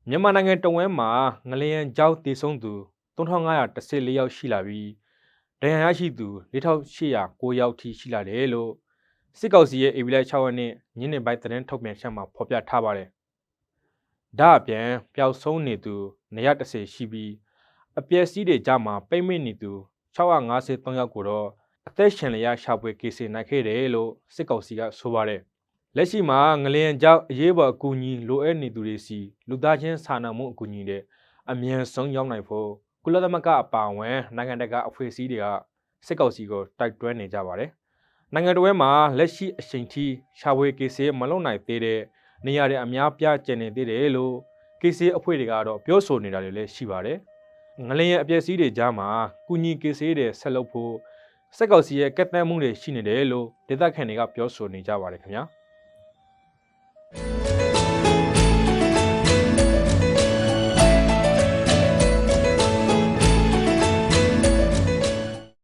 မြန်မာနိုင်ငံတဝန်းမှာငလျင်ကြောင့်တည်ဆုံးသူ3514ယောက်ရှိလာပြီးဒဏ်ရာရရှိသူ4809ယောက်ထိရှိလာတယ်လို့စစ်ကောင်စီရဲ့ဧပြီလ6ရက်နေ့ညနေပိုင်းသတင်းထုတ်ပြန်ချက်မှာဖော်ပြထားပါတယ်။ဒါအပြင်ပျောက်ဆုံးနေသူ210ရှိပြီးအပျက်စီးတွေကြားမှာပိတ်မိနေသူ653ယောက်ကိုတော့အသက်ရှင်လျက်ရှာဖွေကယ်ဆယ်နိုင်ခဲ့တယ်လို့စစ်ကောင်စီကဆိုပါတယ်။လက်ရှိမှာငလျင်ကြောင့်အရေးပေါ်အကူအညီလိုအပ်နေသူတွေစီလူသားချင်းစာနာမှုအကူအညီတွေအမြန်ဆုံးရောက်နိုင်ဖို့ကုလသမဂ္ဂအပါအဝင်နိုင်ငံတကာအဖွဲ့အစည်းတွေကစစ်ကောင်စီကိုတိုက်တွန်းနေကြပါတယ်။နိုင်ငံတော်ရဲ့မှာလက်ရှိအချိန်ထိရှာဖွေကယ်ဆယ်မလုပ်နိုင်သေးတဲ့နေရာတွေအများပြားကျန်နေသေးတယ်လို့ကယ်ဆယ်အဖွဲ့တွေကတော့ပြောဆိုနေတာတွေလည်းရှိပါတယ်။ငလျင်အပျက်စီးတွေကြားမှာကုညီကယ်ဆယ်တွေဆက်လုပ်ဖို့စစ်ကောင်စီရဲ့ကက်တန်းမှုတွေရှိနေတယ်လို့ဒေသခံတွေကပြောဆိုနေကြပါတယ်ခင်ဗျာ။